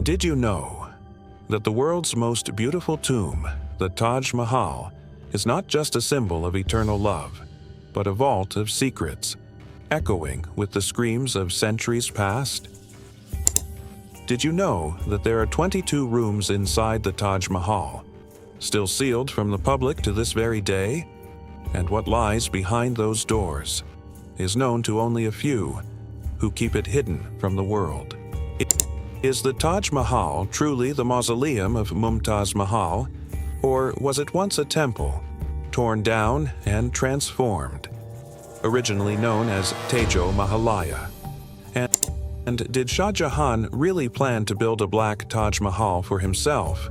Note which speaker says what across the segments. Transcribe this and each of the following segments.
Speaker 1: Did you know that the world's most beautiful tomb, the Taj Mahal, is not just a symbol of eternal love, but a vault of secrets, echoing with the screams of centuries past? Did you know that there are 22 rooms inside the Taj Mahal, still sealed from the public to this very day? And what lies behind those doors is known to only a few who keep it hidden from the world. Is the Taj Mahal truly the mausoleum of Mumtaz Mahal, or was it once a temple, torn down and transformed, originally known as Tejo Mahalaya? And did Shah Jahan really plan to build a Black Taj Mahal for himself,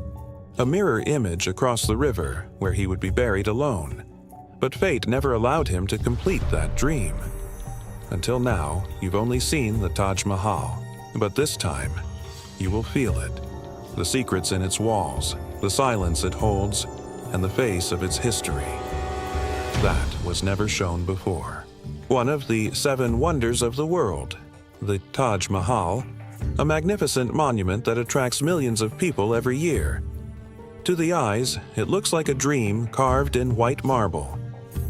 Speaker 1: a mirror image across the river where he would be buried alone? But fate never allowed him to complete that dream. Until now, you've only seen the Taj Mahal, but this time, you will feel it. The secrets in its walls, the silence it holds, and the face of its history. That was never shown before. One of the 7 wonders of the world, the Taj Mahal, a magnificent monument that attracts millions of people every year. To the eyes, it looks like a dream carved in white marble.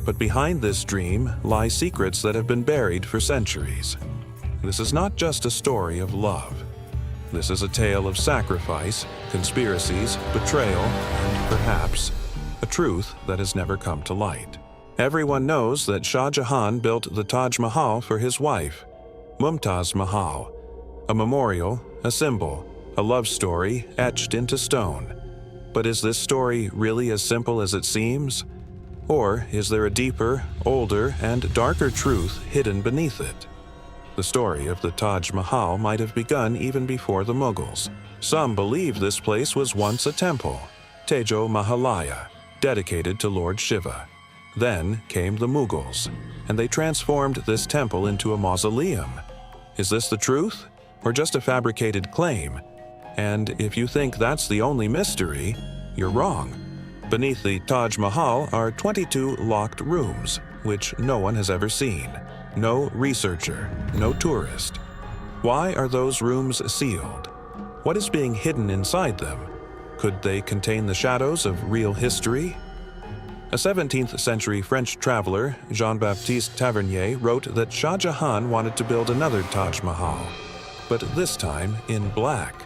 Speaker 1: But behind this dream lie secrets that have been buried for centuries. This is not just a story of love. This is a tale of sacrifice, conspiracies, betrayal, and perhaps a truth that has never come to light. Everyone knows that Shah Jahan built the Taj Mahal for his wife, Mumtaz Mahal, a memorial, a symbol, a love story etched into stone. But is this story really as simple as it seems? Or is there a deeper, older, and darker truth hidden beneath it? The story of the Taj Mahal might have begun even before the Mughals. Some believe this place was once a temple, Tejo Mahalaya, dedicated to Lord Shiva. Then came the Mughals, and they transformed this temple into a mausoleum. Is this the truth, or just a fabricated claim? And if you think that's the only mystery, you're wrong. Beneath the Taj Mahal are 22 locked rooms, which no one has ever seen. No researcher, no tourist. Why are those rooms sealed? What is being hidden inside them? Could they contain the shadows of real history? A 17th century French traveler, Jean-Baptiste Tavernier, wrote that Shah Jahan wanted to build another Taj Mahal, but this time in black.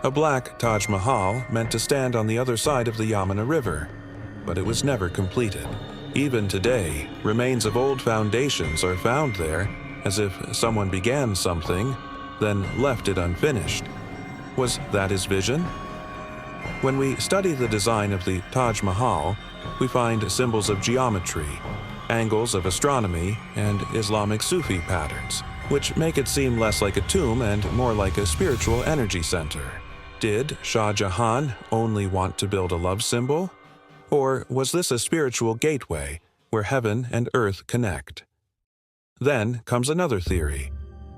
Speaker 1: A black Taj Mahal meant to stand on the other side of the Yamuna River, but it was never completed. Even today, remains of old foundations are found there, as if someone began something, then left it unfinished. Was that his vision? When we study the design of the Taj Mahal, we find symbols of geometry, angles of astronomy, and Islamic Sufi patterns, which make it seem less like a tomb and more like a spiritual energy center. Did Shah Jahan only want to build a love symbol? Or was this a spiritual gateway where heaven and earth connect? Then comes another theory,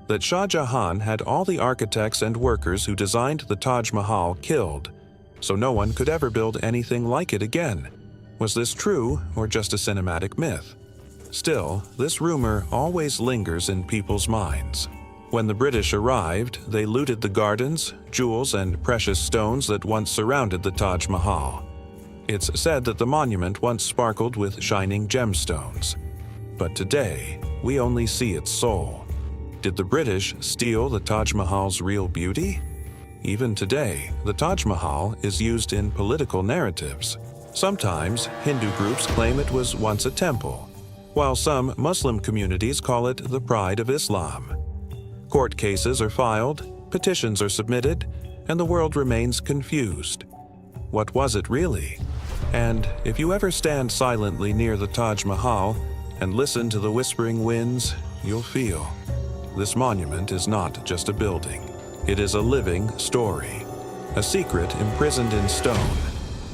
Speaker 1: that Shah Jahan had all the architects and workers who designed the Taj Mahal killed, so no one could ever build anything like it again. Was this true or just a cinematic myth? Still, this rumor always lingers in people's minds. When the British arrived, they looted the gardens, jewels, and precious stones that once surrounded the Taj Mahal. It's said that the monument once sparkled with shining gemstones. But today, we only see its soul. Did the British steal the Taj Mahal's real beauty? Even today, the Taj Mahal is used in political narratives. Sometimes, Hindu groups claim it was once a temple, while some Muslim communities call it the pride of Islam. Court cases are filed, petitions are submitted, and the world remains confused. What was it really? And if you ever stand silently near the Taj Mahal and listen to the whispering winds, you'll feel this monument is not just a building. It is a living story, a secret imprisoned in stone,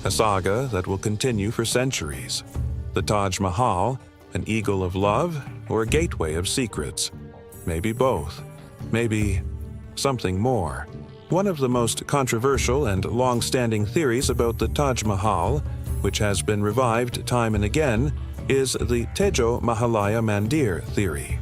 Speaker 1: a saga that will continue for centuries. The Taj Mahal, an eagle of love, or a gateway of secrets? Maybe both. Maybe something more. One of the most controversial and long-standing theories about the Taj Mahal, which has been revived time and again, is the Tejo Mahalaya Mandir theory.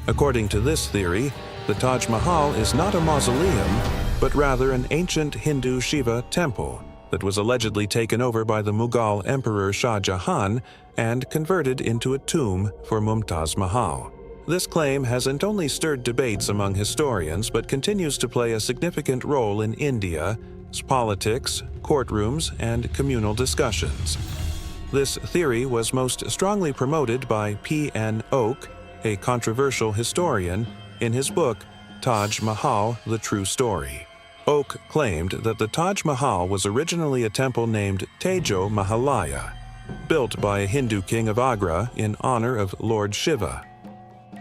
Speaker 1: According to this theory, the Taj Mahal is not a mausoleum, but rather an ancient Hindu Shiva temple that was allegedly taken over by the Mughal Emperor Shah Jahan and converted into a tomb for Mumtaz Mahal. This claim hasn't only stirred debates among historians but continues to play a significant role in India's politics, courtrooms, and communal discussions. This theory was most strongly promoted by P.N. Oak, a controversial historian, in his book Taj Mahal: The True Story. Oak claimed that the Taj Mahal was originally a temple named Tejo Mahalaya, built by a Hindu king of Agra in honor of Lord Shiva.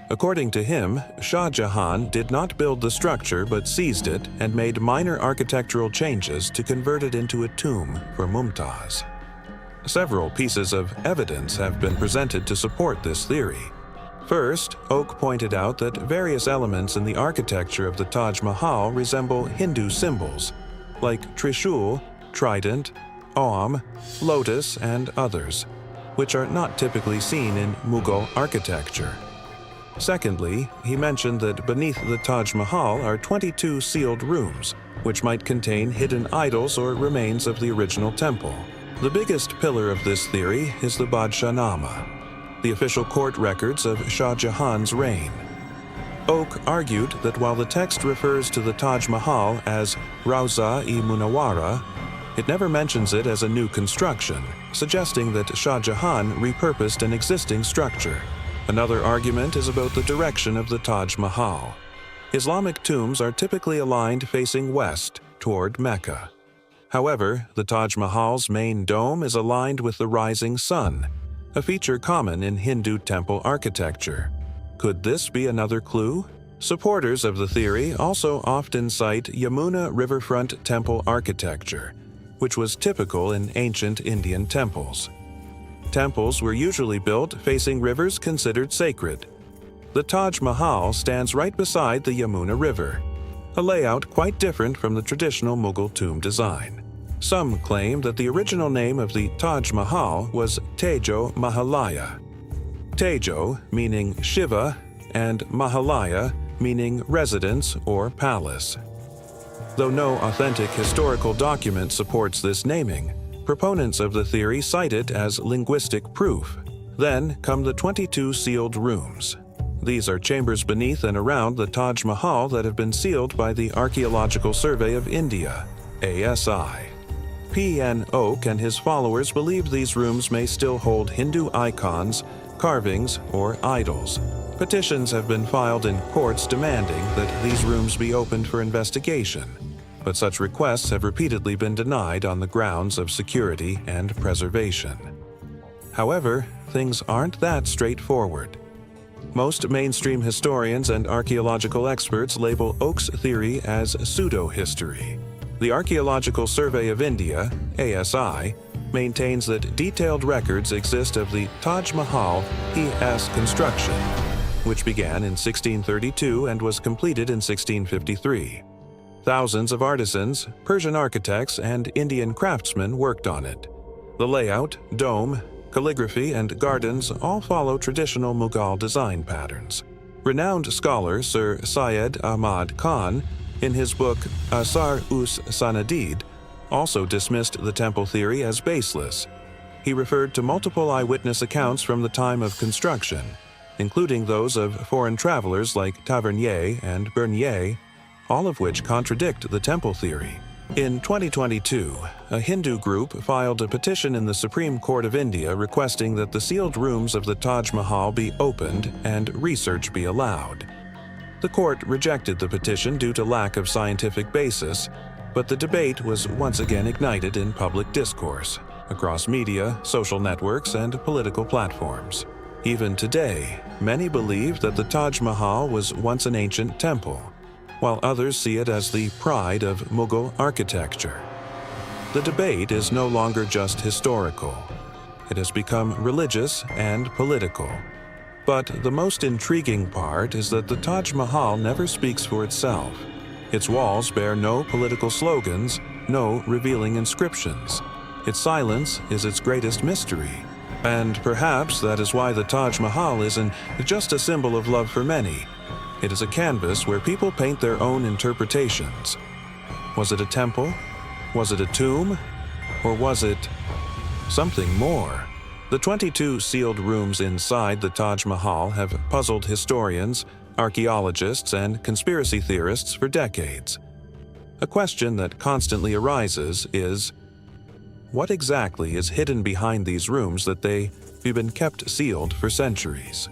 Speaker 1: According to him, Shah Jahan did not build the structure but seized it and made minor architectural changes to convert it into a tomb for Mumtaz. Several pieces of evidence have been presented to support this theory. First, Oak pointed out that various elements in the architecture of the Taj Mahal resemble Hindu symbols, like Trishul, trident, Om, lotus, and others, which are not typically seen in Mughal architecture. Secondly, he mentioned that beneath the Taj Mahal are 22 sealed rooms, which might contain hidden idols or remains of the original temple. The biggest pillar of this theory is the Badshahnama, the official court records of Shah Jahan's reign. Oak argued that while the text refers to the Taj Mahal as Rawza-e-Munawwara, it never mentions it as a new construction, suggesting that Shah Jahan repurposed an existing structure. Another argument is about the direction of the Taj Mahal. Islamic tombs are typically aligned facing west, toward Mecca. However, the Taj Mahal's main dome is aligned with the rising sun, a feature common in Hindu temple architecture. Could this be another clue? Supporters of the theory also often cite Yamuna riverfront temple architecture, which was typical in ancient Indian temples. Temples were usually built facing rivers considered sacred. The Taj Mahal stands right beside the Yamuna River, a layout quite different from the traditional Mughal tomb design. Some claim that the original name of the Taj Mahal was Tejo Mahalaya. Tejo meaning Shiva and Mahalaya meaning residence or palace. Though no authentic historical document supports this naming, proponents of the theory cite it as linguistic proof. Then come the 22 sealed rooms. These are chambers beneath and around the Taj Mahal that have been sealed by the Archaeological Survey of India, ASI. P.N. Oak and his followers believe these rooms may still hold Hindu icons, carvings, or idols. Petitions have been filed in courts demanding that these rooms be opened for investigation, but such requests have repeatedly been denied on the grounds of security and preservation. However, things aren't that straightforward. Most mainstream historians and archaeological experts label Oak's theory as pseudo-history. The Archaeological Survey of India, ASI, maintains that detailed records exist of the Taj Mahal P.S. construction, which began in 1632 and was completed in 1653. Thousands of artisans, Persian architects, and Indian craftsmen worked on it. The layout, dome, calligraphy, and gardens all follow traditional Mughal design patterns. Renowned scholar Sir Syed Ahmad Khan, in his book Asar-us-Sanadid, also dismissed the temple theory as baseless. He referred to multiple eyewitness accounts from the time of construction, including those of foreign travelers like Tavernier and Bernier, all of which contradict the temple theory. In 2022, a Hindu group filed a petition in the Supreme Court of India requesting that the sealed rooms of the Taj Mahal be opened and research be allowed. The court rejected the petition due to lack of scientific basis, but the debate was once again ignited in public discourse, across media, social networks, and political platforms. Even today, many believe that the Taj Mahal was once an ancient temple, while others see it as the pride of Mughal architecture. The debate is no longer just historical. It has become religious and political. But the most intriguing part is that the Taj Mahal never speaks for itself. Its walls bear no political slogans, no revealing inscriptions. Its silence is its greatest mystery. And perhaps that is why the Taj Mahal isn't just a symbol of love for many. It is a canvas where people paint their own interpretations. Was it a temple? Was it a tomb? Or was it something more? The 22 sealed rooms inside the Taj Mahal have puzzled historians, archaeologists, and conspiracy theorists for decades. A question that constantly arises is, what exactly is hidden behind these rooms that they've been kept sealed for centuries?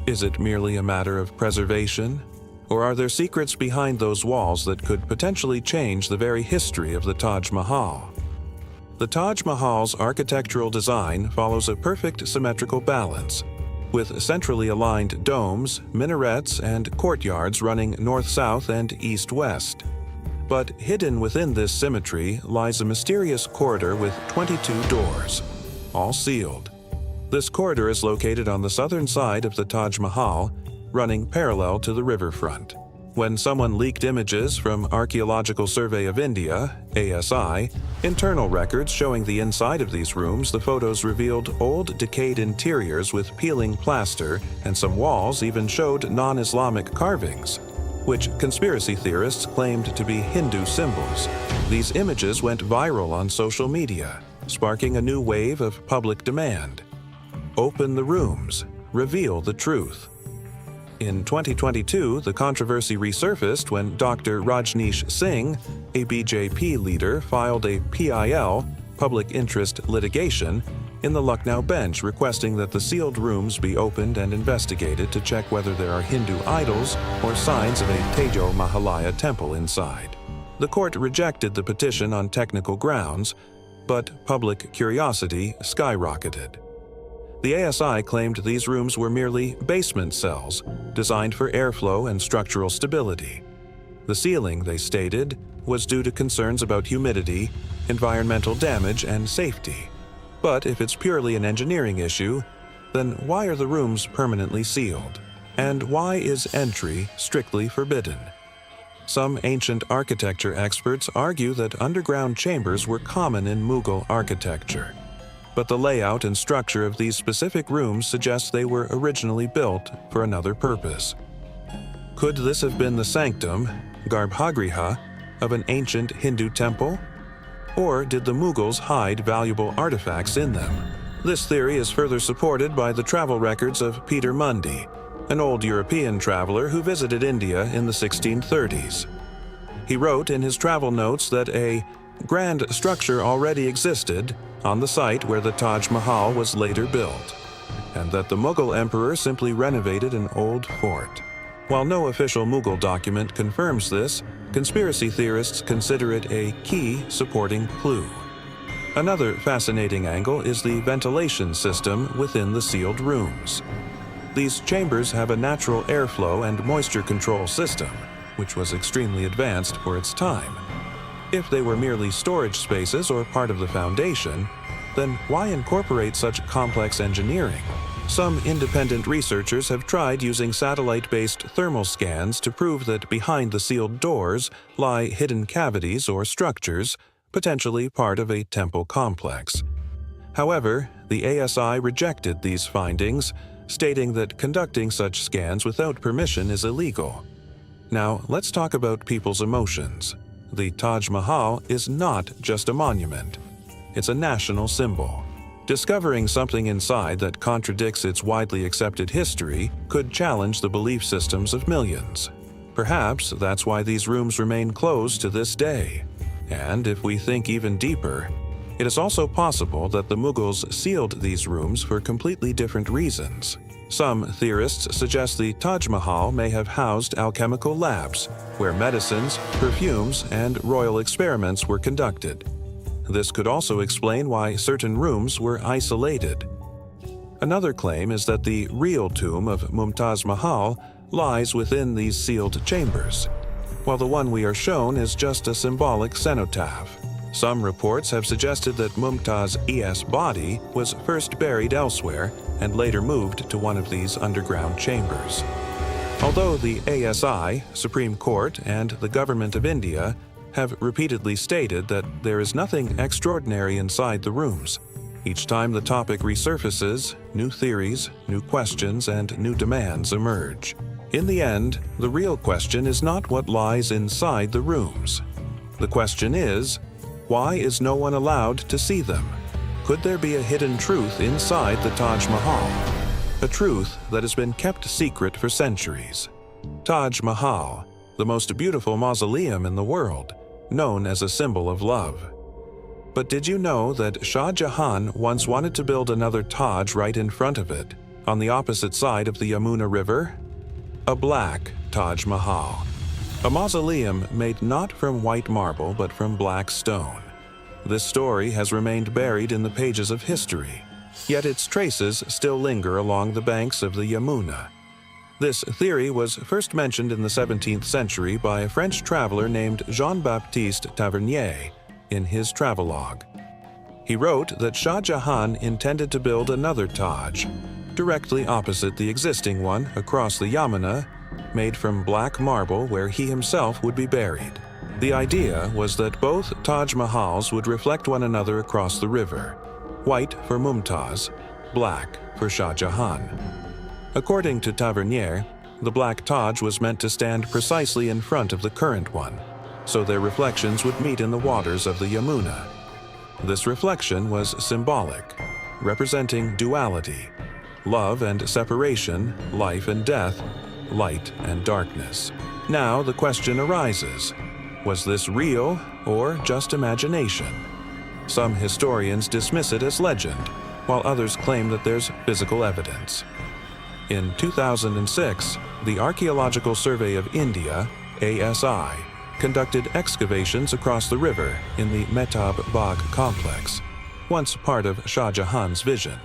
Speaker 1: Is it merely a matter of preservation? Or are there secrets behind those walls that could potentially change the very history of the Taj Mahal? The Taj Mahal's architectural design follows a perfect symmetrical balance, with centrally aligned domes, minarets, and courtyards running north-south and east-west. But hidden within this symmetry lies a mysterious corridor with 22 doors, all sealed. This corridor is located on the southern side of the Taj Mahal, running parallel to the riverfront. When someone leaked images from Archaeological Survey of India, ASI, internal records showing the inside of these rooms, the photos revealed old, decayed interiors with peeling plaster, and some walls even showed non-Islamic carvings, which conspiracy theorists claimed to be Hindu symbols. These images went viral on social media, sparking a new wave of public demand. Open the rooms, reveal the truth. In 2022, the controversy resurfaced when Dr. Rajneesh Singh, a BJP leader, filed a PIL, public interest litigation, in the Lucknow bench requesting that the sealed rooms be opened and investigated to check whether there are Hindu idols or signs of a Tejo Mahalaya temple inside. The court rejected the petition on technical grounds, but public curiosity skyrocketed. The ASI claimed these rooms were merely basement cells, designed for airflow and structural stability. The sealing, they stated, was due to concerns about humidity, environmental damage, and safety. But if it's purely an engineering issue, then why are the rooms permanently sealed? And why is entry strictly forbidden? Some ancient architecture experts argue that underground chambers were common in Mughal architecture. But the layout and structure of these specific rooms suggests they were originally built for another purpose. Could this have been the sanctum, Garbhagriha, of an ancient Hindu temple? Or did the Mughals hide valuable artifacts in them? This theory is further supported by the travel records of Peter Mundy, an old European traveler who visited India in the 1630s. He wrote in his travel notes that a grand structure already existed on the site where the Taj Mahal was later built, and that the Mughal emperor simply renovated an old fort. While no official Mughal document confirms this, conspiracy theorists consider it a key supporting clue. Another fascinating angle is the ventilation system within the sealed rooms. These chambers have a natural airflow and moisture control system, which was extremely advanced for its time. If they were merely storage spaces or part of the foundation, then why incorporate such complex engineering? Some independent researchers have tried using satellite-based thermal scans to prove that behind the sealed doors lie hidden cavities or structures, potentially part of a temple complex. However, the ASI rejected these findings, stating that conducting such scans without permission is illegal. Now, let's talk about people's emotions. The Taj Mahal is not just a monument. It's a national symbol. Discovering something inside that contradicts its widely accepted history could challenge the belief systems of millions. Perhaps that's why these rooms remain closed to this day. And if we think even deeper, it is also possible that the Mughals sealed these rooms for completely different reasons. Some theorists suggest the Taj Mahal may have housed alchemical labs, where medicines, perfumes, and royal experiments were conducted. This could also explain why certain rooms were isolated. Another claim is that the real tomb of Mumtaz Mahal lies within these sealed chambers, while the one we are shown is just a symbolic cenotaph. Some reports have suggested that Mumtaz's body was first buried elsewhere and later moved to one of these underground chambers. Although the ASI, Supreme Court, and the Government of India have repeatedly stated that there is nothing extraordinary inside the rooms, each time the topic resurfaces, new theories, new questions, and new demands emerge. In the end, the real question is not what lies inside the rooms, The question is, why is no one allowed to see them? Could there be a hidden truth inside the Taj Mahal? A truth that has been kept secret for centuries. Taj Mahal, the most beautiful mausoleum in the world, known as a symbol of love. But did you know that Shah Jahan once wanted to build another Taj right in front of it, on the opposite side of the Yamuna River? A Black Taj Mahal. A mausoleum made not from white marble but from black stone. This story has remained buried in the pages of history, yet its traces still linger along the banks of the Yamuna. This theory was first mentioned in the 17th century by a French traveler named Jean-Baptiste Tavernier in his travelogue. He wrote that Shah Jahan intended to build another Taj, directly opposite the existing one across the Yamuna, made from black marble where he himself would be buried. The idea was that both Taj Mahals would reflect one another across the river, white for Mumtaz, black for Shah Jahan. According to Tavernier, the Black Taj was meant to stand precisely in front of the current one, so their reflections would meet in the waters of the Yamuna. This reflection was symbolic, representing duality, love and separation, life and death, light and darkness. Now the question arises, was this real or just imagination? Some historians dismiss it as legend, while others claim that there's physical evidence. In 2006, the Archaeological Survey of India, ASI, conducted excavations across the river in the Mehtab Bagh complex, once part of Shah Jahan's vision.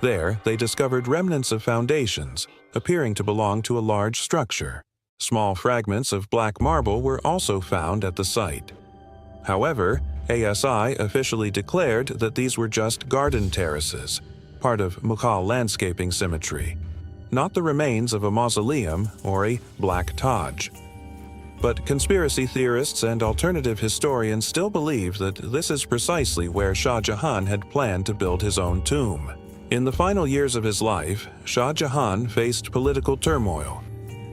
Speaker 1: There, they discovered remnants of foundations, appearing to belong to a large structure. Small fragments of black marble were also found at the site. However, ASI officially declared that these were just garden terraces, part of Mughal landscaping symmetry, not the remains of a mausoleum or a Black Taj. But conspiracy theorists and alternative historians still believe that this is precisely where Shah Jahan had planned to build his own tomb. In the final years of his life, Shah Jahan faced political turmoil,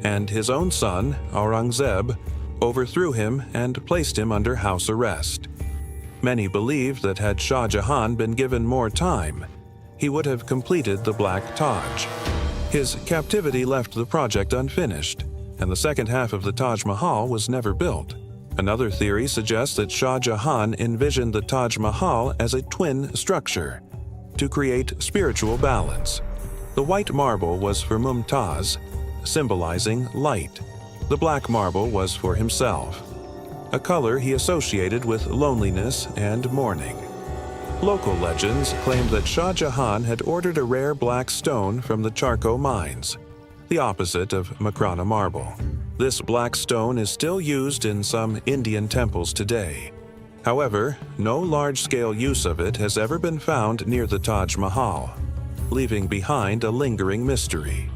Speaker 1: and his own son, Aurangzeb, overthrew him and placed him under house arrest. Many believe that had Shah Jahan been given more time, he would have completed the Black Taj. His captivity left the project unfinished, and the second half of the Taj Mahal was never built. Another theory suggests that Shah Jahan envisioned the Taj Mahal as a twin structure, to create spiritual balance. The white marble was for Mumtaz, symbolizing light. The black marble was for himself, a color he associated with loneliness and mourning. Local legends claim that Shah Jahan had ordered a rare black stone from the Charco mines, the opposite of Makrana marble. This black stone is still used in some Indian temples today. However, no large-scale use of it has ever been found near the Taj Mahal, leaving behind a lingering mystery.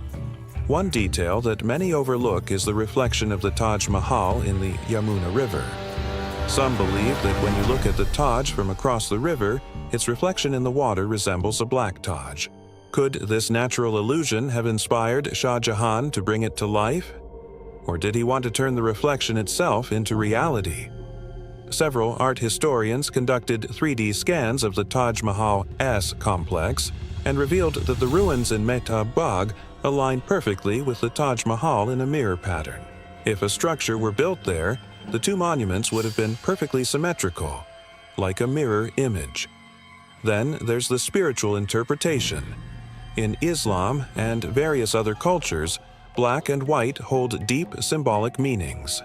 Speaker 1: One detail that many overlook is the reflection of the Taj Mahal in the Yamuna River. Some believe that when you look at the Taj from across the river, its reflection in the water resembles a Black Taj. Could this natural illusion have inspired Shah Jahan to bring it to life? Or did he want to turn the reflection itself into reality? Several art historians conducted 3D scans of the Taj Mahal S complex and revealed that the ruins in Mehtab Bagh align perfectly with the Taj Mahal in a mirror pattern. If a structure were built there, the two monuments would have been perfectly symmetrical, like a mirror image. Then there's the spiritual interpretation. In Islam and various other cultures, black and white hold deep symbolic meanings.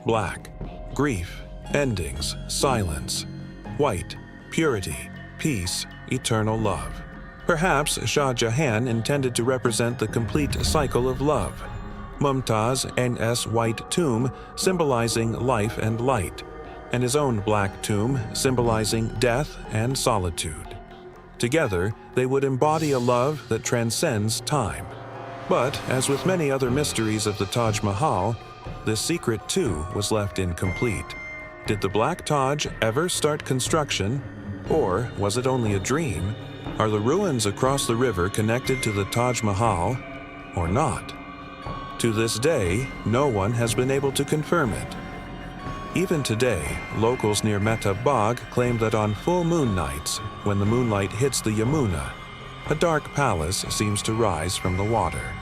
Speaker 1: Black, grief, endings, silence. White, purity, peace, eternal love. Perhaps Shah Jahan intended to represent the complete cycle of love. Mumtaz N.S. white tomb symbolizing life and light, and his own black tomb symbolizing death and solitude. Together, they would embody a love that transcends time. But, as with many other mysteries of the Taj Mahal, this secret too was left incomplete. Did the Black Taj ever start construction, or was it only a dream? Are the ruins across the river connected to the Taj Mahal, or not? To this day, no one has been able to confirm it. Even today, locals near Mehtab Bagh claim that on full moon nights, when the moonlight hits the Yamuna, a dark palace seems to rise from the water.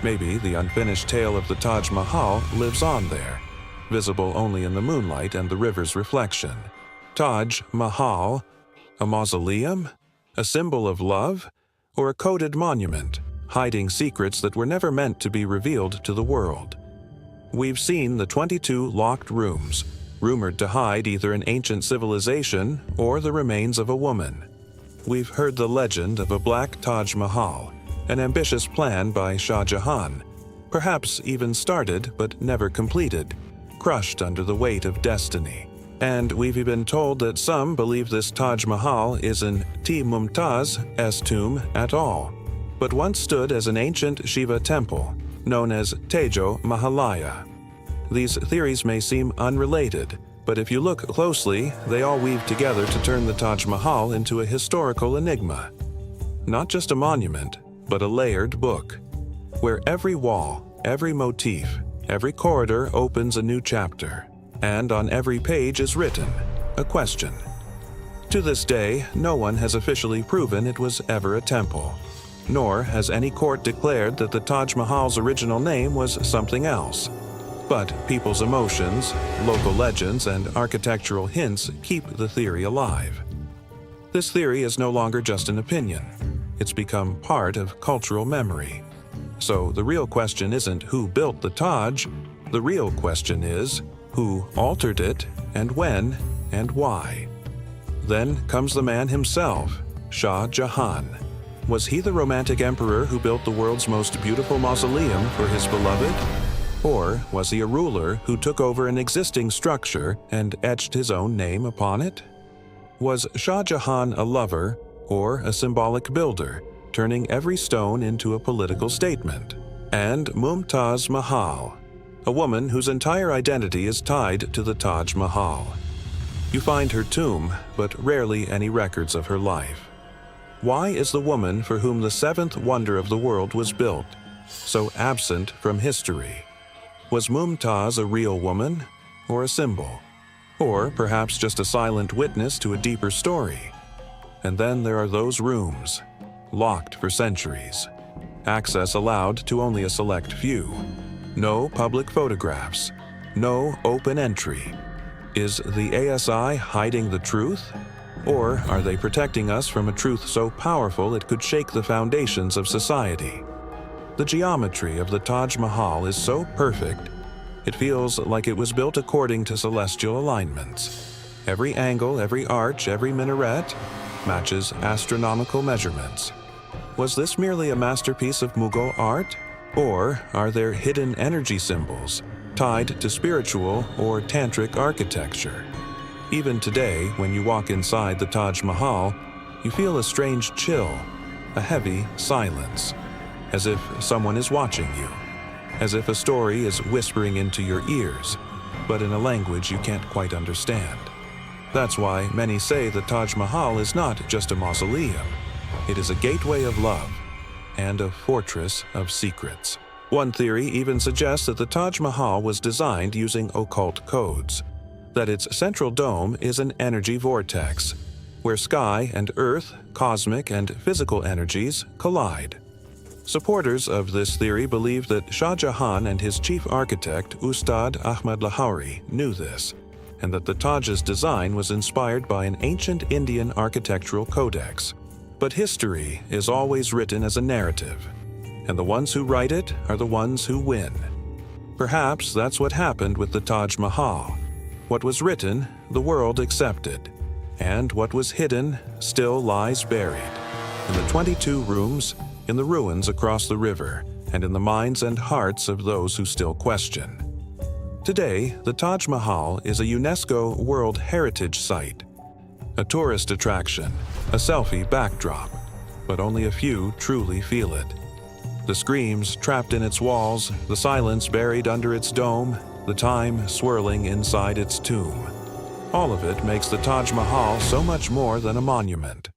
Speaker 1: Maybe the unfinished tale of the Taj Mahal lives on there, visible only in the moonlight and the river's reflection. Taj Mahal, a mausoleum, a symbol of love, or a coded monument, hiding secrets that were never meant to be revealed to the world. We've seen the 22 locked rooms, rumored to hide either an ancient civilization or the remains of a woman. We've heard the legend of a Black Taj Mahal, an ambitious plan by Shah Jahan, perhaps even started but never completed, crushed under the weight of destiny. And we've even told that some believe this Taj Mahal isn't Mumtaz's tomb at all, but once stood as an ancient Shiva temple, known as Tejo Mahalaya. These theories may seem unrelated, but if you look closely, they all weave together to turn the Taj Mahal into a historical enigma. Not just a monument, but a layered book, where every wall, every motif, every corridor opens a new chapter, and on every page is written a question. To this day, no one has officially proven it was ever a temple, nor has any court declared that the Taj Mahal's original name was something else. But people's emotions, local legends, and architectural hints keep the theory alive. This theory is no longer just an opinion. It's become part of cultural memory. So the real question isn't who built the Taj. The real question is who altered it, and when, and why. Then comes the man himself, Shah Jahan. Was he the romantic emperor who built the world's most beautiful mausoleum for his beloved? Or was he a ruler who took over an existing structure and etched his own name upon it? Was Shah Jahan a lover or a symbolic builder, turning every stone into a political statement? And Mumtaz Mahal, a woman whose entire identity is tied to the Taj Mahal. You find her tomb, but rarely any records of her life. Why is the woman for whom the seventh wonder of the world was built so absent from history? Was Mumtaz a real woman, or a symbol? Or perhaps just a silent witness to a deeper story? And then there are those rooms, locked for centuries. Access allowed to only a select few. No public photographs. No open entry. Is the ASI hiding the truth? Or are they protecting us from a truth so powerful it could shake the foundations of society? The geometry of the Taj Mahal is so perfect, it feels like it was built according to celestial alignments. Every angle, every arch, every minaret matches astronomical measurements. Was this merely a masterpiece of Mughal art? Or are there hidden energy symbols tied to spiritual or tantric architecture? Even today, when you walk inside the Taj Mahal, you feel a strange chill, a heavy silence, as if someone is watching you, as if a story is whispering into your ears, but in a language you can't quite understand. That's why many say the Taj Mahal is not just a mausoleum. It is a gateway of love and a fortress of secrets. One theory even suggests that the Taj Mahal was designed using occult codes, that its central dome is an energy vortex, where sky and earth, cosmic and physical energies collide. Supporters of this theory believe that Shah Jahan and his chief architect, Ustad Ahmad Lahori, knew this, and that the Taj's design was inspired by an ancient Indian architectural codex. But history is always written as a narrative, and the ones who write it are the ones who win. Perhaps that's what happened with the Taj Mahal. What was written, the world accepted, and what was hidden still lies buried in the 22 rooms, in the ruins across the river, and in the minds and hearts of those who still question. Today, the Taj Mahal is a UNESCO World Heritage Site, a tourist attraction, a selfie backdrop, but only a few truly feel it. The screams trapped in its walls, the silence buried under its dome, the time swirling inside its tomb. All of it makes the Taj Mahal so much more than a monument.